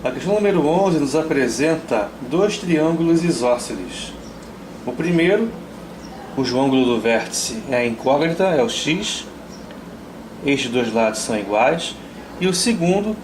A questão número 11 nos apresenta dois triângulos isósceles. O primeiro, cujo ângulo do vértice é a incógnita, é o x. Estes dois lados são iguais. E o segundo,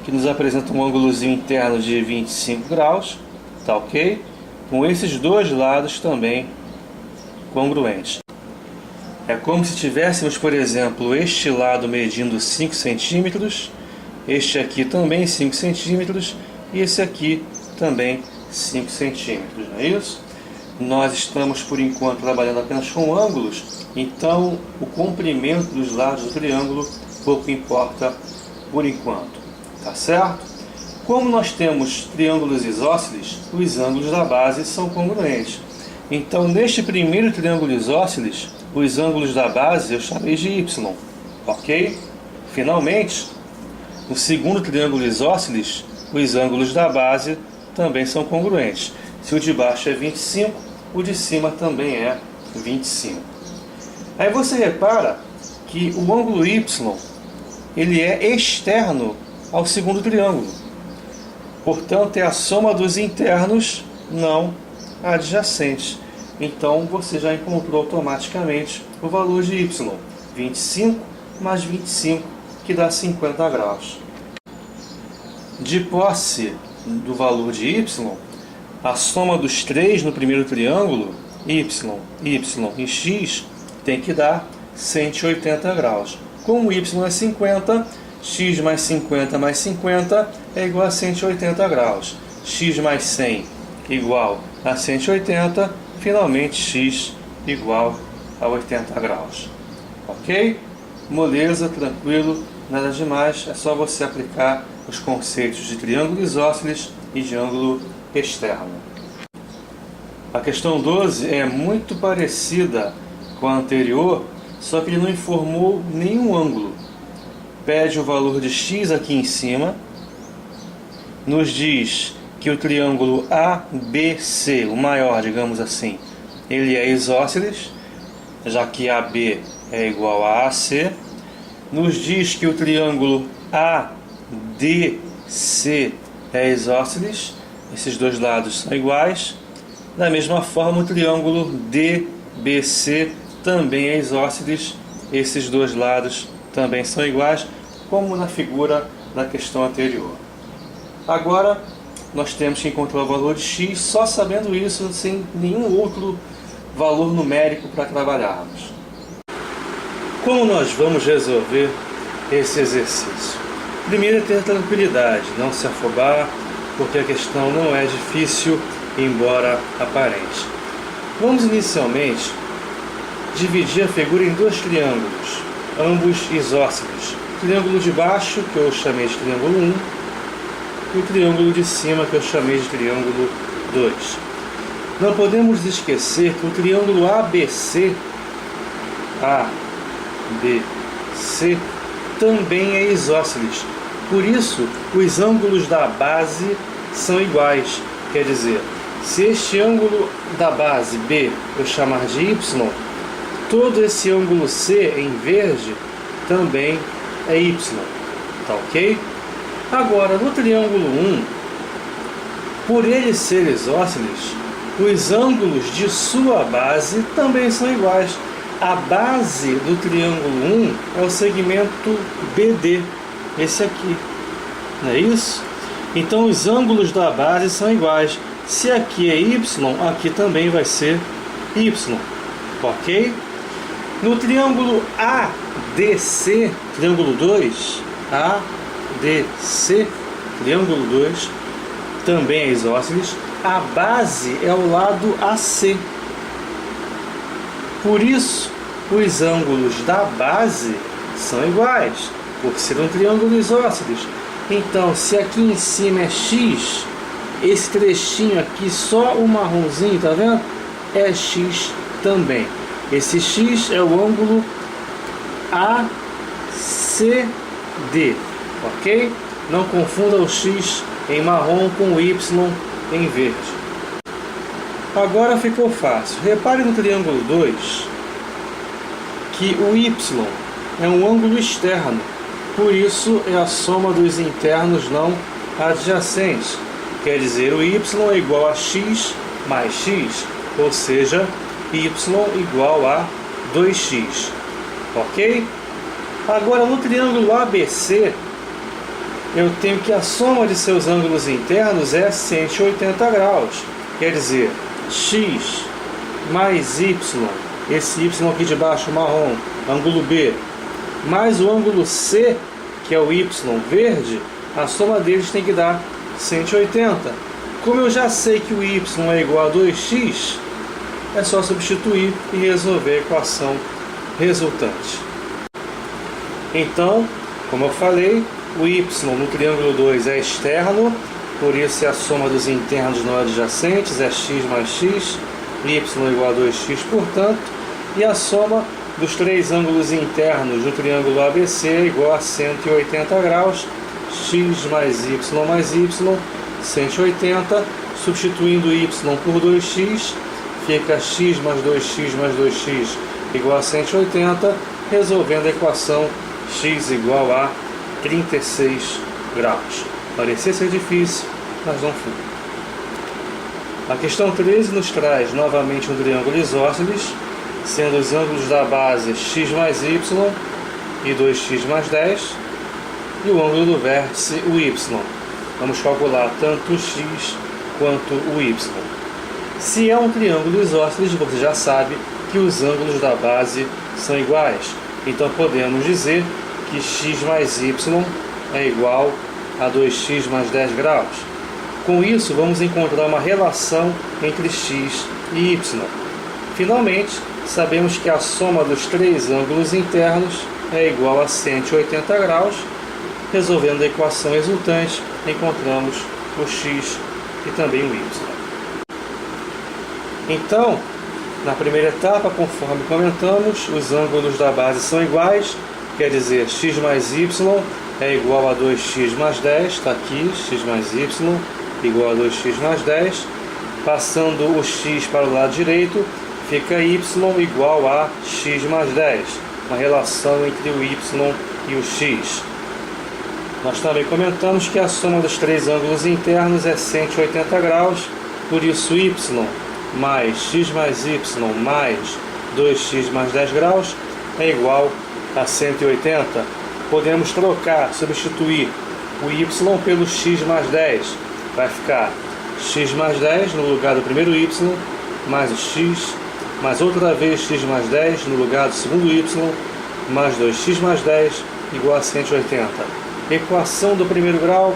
que nos apresenta um ângulozinho interno de 25 graus, tá ok? Com esses dois lados também congruentes. É como se tivéssemos, por exemplo, este lado medindo 5 centímetros, este aqui também 5 centímetros e esse aqui também 5 centímetros, não é isso? Nós estamos, por enquanto, trabalhando apenas com ângulos, então o comprimento dos lados do triângulo pouco importa por enquanto, tá certo? Como nós temos triângulos isósceles, os ângulos da base são congruentes. Então, neste primeiro triângulo isósceles, os ângulos da base eu chamei de y, ok? Finalmente, no segundo triângulo isósceles, os ângulos da base também são congruentes. Se o de baixo é 25, o de cima também é 25. Aí você repara que o ângulo y ele é externo ao segundo triângulo. Portanto, é a soma dos internos não adjacentes. Então, você já encontrou automaticamente o valor de y. 25 mais 25, que dá 50 graus. De posse do valor de y, a soma dos três no primeiro triângulo, y, y e x, tem que dar 180 graus. Como y é 50, x mais 50 mais 50 é igual a 180 graus. X mais 100 igual a 180, finalmente x igual a 80 graus. Ok? Moleza, tranquilo, nada demais, é só você aplicar os conceitos de triângulo isósceles e de ângulo externo. A questão 12 é muito parecida com a anterior, só que ele não informou nenhum ângulo. Pede o valor de x aqui em cima, nos diz que o triângulo ABC, o maior, digamos assim, ele é isósceles, já que AB é igual a AC. Nos diz que o triângulo ADC é isósceles, esses dois lados são iguais. Da mesma forma, o triângulo DBC também é isósceles, esses dois lados também são iguais, como na figura da questão anterior. Agora, nós temos que encontrar o valor de x só sabendo isso, sem nenhum outro valor numérico para trabalharmos. Como nós vamos resolver esse exercício? Primeiro é ter tranquilidade, não se afobar, porque a questão não é difícil, embora aparente. Vamos inicialmente dividir a figura em dois triângulos, ambos isósceles. O triângulo de baixo, que eu chamei de triângulo 1, e o triângulo de cima, que eu chamei de triângulo 2. Não podemos esquecer que o triângulo ABC também é isósceles. Por isso, os ângulos da base são iguais. Quer dizer, se este ângulo da base B eu chamar de y, todo esse ângulo C em verde também é y. Tá ok? Agora, no triângulo 1, por ele ser isósceles, os ângulos de sua base também são iguais. A base do triângulo 1 é o segmento BD, esse aqui, não é isso? Então os ângulos da base são iguais. Se aqui é y, aqui também vai ser y, ok? No triângulo ADC, triângulo 2, ADC, triângulo 2, também é isósceles. A base é o lado AC. Por isso, os ângulos da base são iguais, por ser um triângulo isósceles. Então, se aqui em cima é x, esse trechinho aqui, só o marronzinho, tá vendo? É x também. Esse x é o ângulo ACD, ok? Não confunda o x em marrom com o y em verde. Agora ficou fácil. Repare no triângulo 2 que o y é um ângulo externo, por isso é a soma dos internos não adjacente. Quer dizer, o y é igual a x mais x, ou seja, y igual a 2x. Ok? Agora, no triângulo ABC, eu tenho que a soma de seus ângulos internos é 180 graus. Quer dizer, x mais y, esse y aqui de baixo marrom, ângulo B, mais o ângulo C, que é o y verde, a soma deles tem que dar 180. Como eu já sei que o y é igual a 2x, é só substituir e resolver a equação resultante. Então, como eu falei, o y no triângulo 2 é externo, por isso é a soma dos internos não adjacentes, é x mais x, y igual a 2x, portanto, e a soma dos três ângulos internos do triângulo ABC é igual a 180 graus, x mais y, 180, substituindo y por 2x, fica x mais 2x igual a 180, resolvendo a equação x igual a 36 graus. Parecia ser difícil, mas não foi. A questão 13 nos traz novamente um triângulo isósceles, sendo os ângulos da base x mais y e 2x mais 10, e o ângulo do vértice, o y. Vamos calcular tanto o x quanto o y. Se é um triângulo isósceles, você já sabe que os ângulos da base são iguais. Então podemos dizer que x mais y é igual a 2x mais 10 graus. Com isso, vamos encontrar uma relação entre x e y. Finalmente, sabemos que a soma dos três ângulos internos é igual a 180 graus. Resolvendo a equação resultante, encontramos o x e também o y. Então, na primeira etapa, conforme comentamos, os ângulos da base são iguais, quer dizer, x mais y é igual a 2x mais 10, está aqui, x mais y igual a 2x mais 10. Passando o x para o lado direito, fica y igual a x mais 10, uma relação entre o y e o x. Nós também comentamos que a soma dos três ângulos internos é 180 graus, por isso y mais x mais y mais 2x mais 10 graus é igual a 180. Podemos trocar, substituir o y pelo x mais 10. Vai ficar x mais 10 no lugar do primeiro y, mais o x, mais outra vez x mais 10 no lugar do segundo y, mais 2x mais 10 igual a 180. Equação do primeiro grau,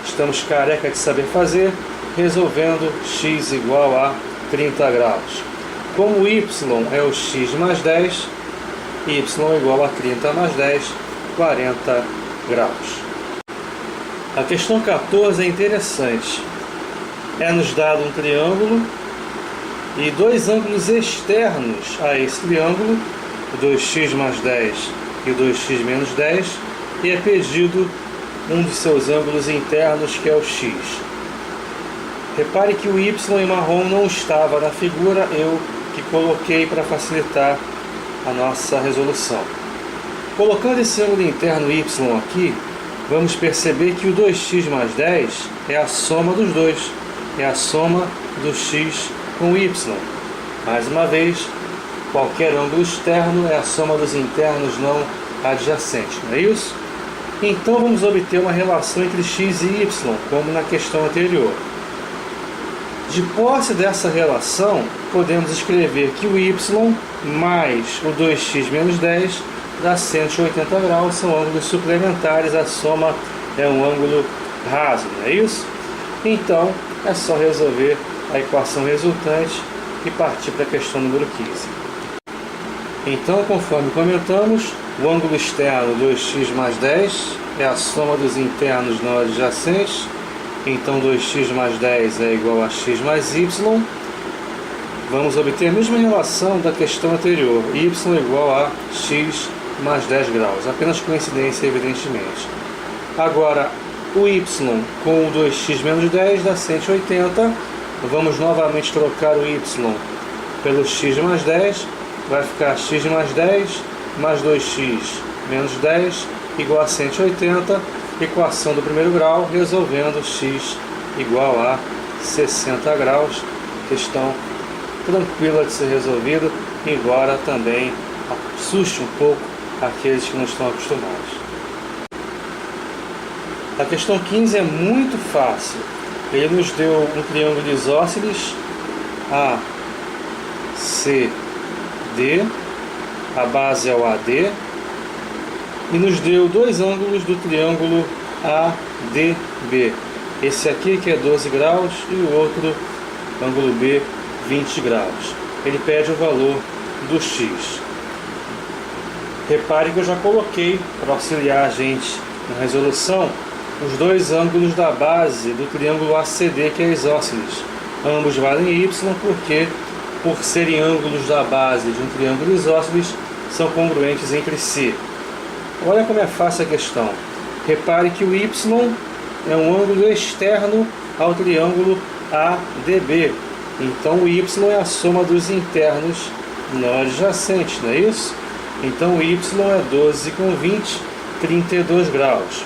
estamos careca de saber fazer, resolvendo x igual a 30 graus. Como y é o x mais 10, y igual a 30 mais 10, 40 graus. A questão 14 é interessante. É-nos dado um triângulo e dois ângulos externos a esse triângulo, o 2x mais 10 e o 2x menos 10, e é pedido um de seus ângulos internos, que é o x. Repare que o y em marrom não estava na figura, eu que coloquei para facilitar a nossa resolução. Colocando esse ângulo interno y aqui, vamos perceber que o 2x mais 10 é a soma dos dois, é a soma do x com o y. Mais uma vez, qualquer ângulo externo é a soma dos internos não adjacentes, não é isso? Então vamos obter uma relação entre x e y, como na questão anterior. De posse dessa relação, podemos escrever que o y mais o 2x menos 10 dá 180 graus, são ângulos suplementares, a soma é um ângulo raso, não é isso? Então, é só resolver a equação resultante e partir para a questão número 15. Então, conforme comentamos, o ângulo externo 2x mais 10 é a soma dos internos não adjacentes, então 2x mais 10 é igual a x mais y. Vamos obter a mesma relação da questão anterior, y igual a x mais 10 graus, apenas coincidência, evidentemente. Agora, o y com o 2x menos 10 dá 180, vamos novamente trocar o y pelo x mais 10, vai ficar x mais 10 mais 2x menos 10 igual a 180, equação do primeiro grau, resolvendo x igual a 60 graus. Questão tranquila de ser resolvida, embora também assuste um pouco aqueles que não estão acostumados. A questão 15 é muito fácil. Ele nos deu um triângulo isósceles A, C, D, a base é o AD, e nos deu dois ângulos do triângulo ADB. Esse aqui que é 12 graus e o outro, ângulo B, 20 graus. Ele pede o valor do x. Repare que eu já coloquei, para auxiliar a gente na resolução, os dois ângulos da base do triângulo ACD, que é isósceles. Ambos valem y, porque, por serem ângulos da base de um triângulo isósceles, são congruentes entre si. Olha como é fácil a questão. Repare que o y é um ângulo externo ao triângulo ADB. Então o y é a soma dos internos não adjacentes, não é isso? Então o y é 12 com 20, 32 graus.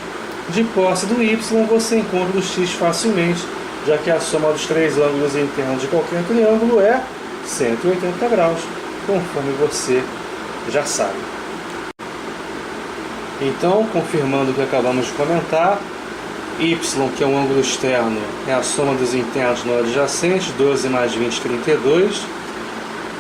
De posse do y, você encontra o x facilmente, já que a soma dos três ângulos internos de qualquer triângulo é 180 graus, conforme você já sabe. Então, confirmando o que acabamos de comentar, y, que é um ângulo externo, é a soma dos internos não adjacentes, 12 mais 20, 32.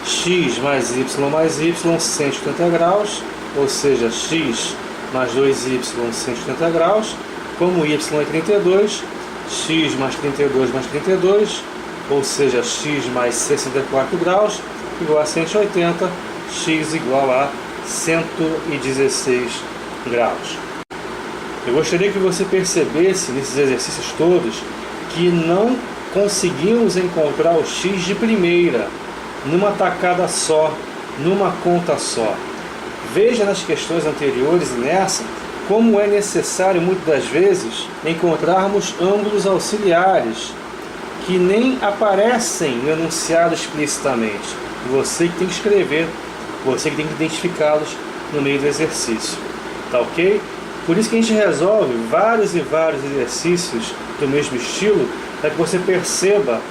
X mais y, 180 graus, ou seja, x mais 2y, 180 graus. Como y é 32, x mais 32 mais 32, ou seja, x mais 64 graus, igual a 180, x igual a 116 graus. Eu gostaria que você percebesse nesses exercícios todos que não conseguimos encontrar o x de primeira, numa tacada só, numa conta só. Veja nas questões anteriores e nessa, como é necessário muitas das vezes encontrarmos ângulos auxiliares que nem aparecem no enunciado explicitamente. Você que tem que escrever, você que tem que identificá-los no meio do exercício. Tá ok? Por isso que a gente resolve vários e vários exercícios do mesmo estilo, para que você perceba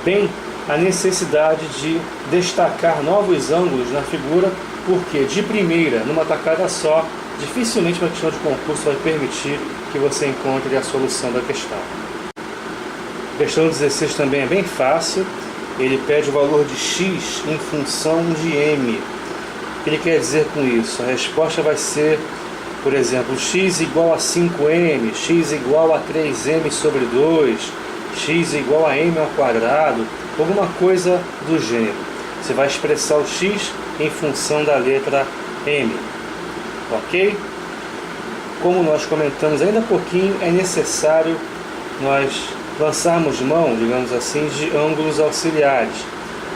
bem a necessidade de destacar novos ângulos na figura, porque de primeira, numa tacada só, dificilmente uma questão de concurso vai permitir que você encontre a solução da questão. A questão 16 também é bem fácil. Ele pede o valor de x em função de m. O que ele quer dizer com isso? A resposta vai ser, por exemplo, x igual a 5m, x igual a 3m sobre 2, x igual a m ao quadrado, alguma coisa do gênero. Você vai expressar o x em função da letra m. Ok? Como nós comentamos ainda há pouquinho, é necessário nós lançarmos mão, digamos assim, de ângulos auxiliares.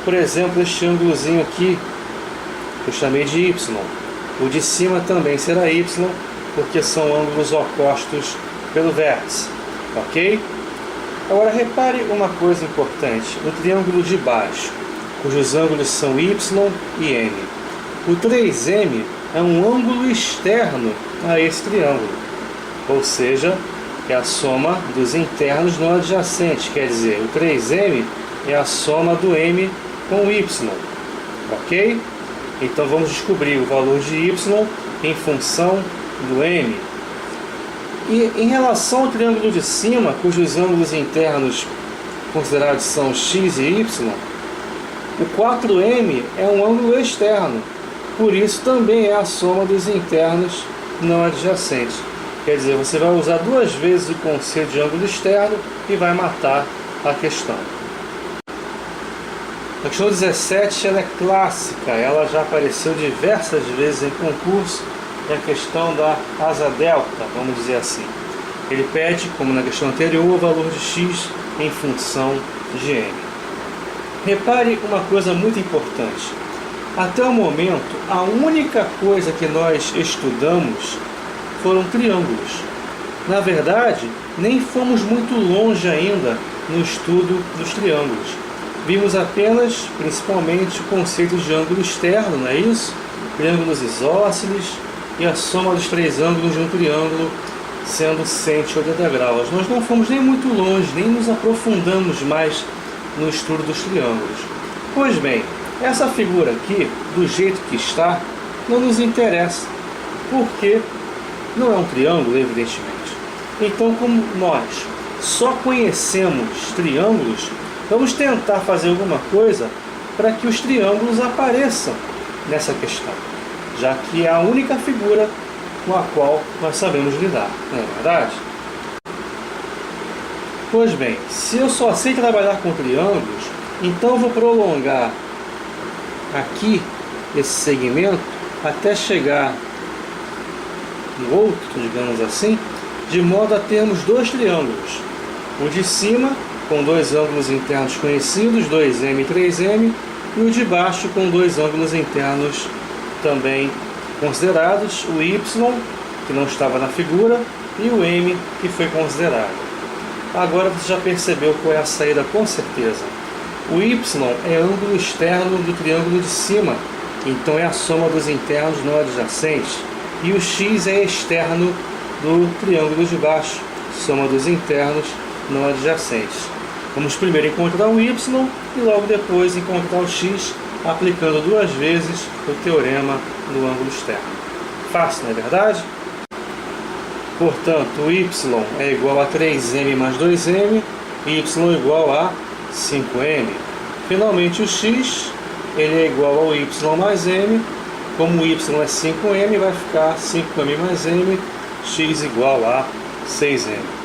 Por exemplo, este ângulozinho aqui, que eu chamei de y. O de cima também será y, porque são ângulos opostos pelo vértice. Ok? Agora repare uma coisa importante. O triângulo de baixo, cujos ângulos são y e m. O 3m é um ângulo externo a esse triângulo, ou seja, é a soma dos internos não adjacentes, quer dizer, o 3m é a soma do m com o y, ok? Então vamos descobrir o valor de y em função do m. E em relação ao triângulo de cima, cujos ângulos internos considerados são x e y, o 4m é um ângulo externo, por isso também é a soma dos internos não adjacentes. Quer dizer, você vai usar duas vezes o conceito de ângulo externo e vai matar a questão. A questão 17 ela é clássica, ela já apareceu diversas vezes em concurso, é a questão da asa delta, vamos dizer assim. Ele pede, como na questão anterior, o valor de x em função de m. Repare uma coisa muito importante. Até o momento, a única coisa que nós estudamos foram triângulos. Na verdade, nem fomos muito longe ainda no estudo dos triângulos. Vimos apenas, principalmente, o conceito de ângulo externo, não é isso? Triângulos isósceles e a soma dos três ângulos de um triângulo sendo 180 graus. Nós não fomos nem muito longe, nem nos aprofundamos mais no estudo dos triângulos. Pois bem, essa figura aqui, do jeito que está, não nos interessa, porque não é um triângulo, evidentemente. Então, como nós só conhecemos triângulos, vamos tentar fazer alguma coisa para que os triângulos apareçam nessa questão, já que é a única figura com a qual nós sabemos lidar, não é verdade? Pois bem, se eu só sei trabalhar com triângulos, então eu vou prolongar aqui esse segmento até chegar no outro, digamos assim, de modo a termos dois triângulos. O de cima, com dois ângulos internos conhecidos, 2M e 3M, e o de baixo, com dois ângulos internos também considerados, o Y, que não estava na figura, e o M, que foi considerado. Agora você já percebeu qual é a saída com certeza. O Y é ângulo externo do triângulo de cima, então é a soma dos internos não adjacentes. E o X é externo do triângulo de baixo, soma dos internos não adjacentes. Vamos primeiro encontrar o Y e logo depois encontrar o X, aplicando duas vezes o teorema do ângulo externo. Fácil, não é verdade? Portanto, o Y é igual a 3M mais 2M, Y igual a 5M. Finalmente, o X ele é igual ao Y mais M. Como o Y é 5M, vai ficar 5M mais M, X igual a 6M.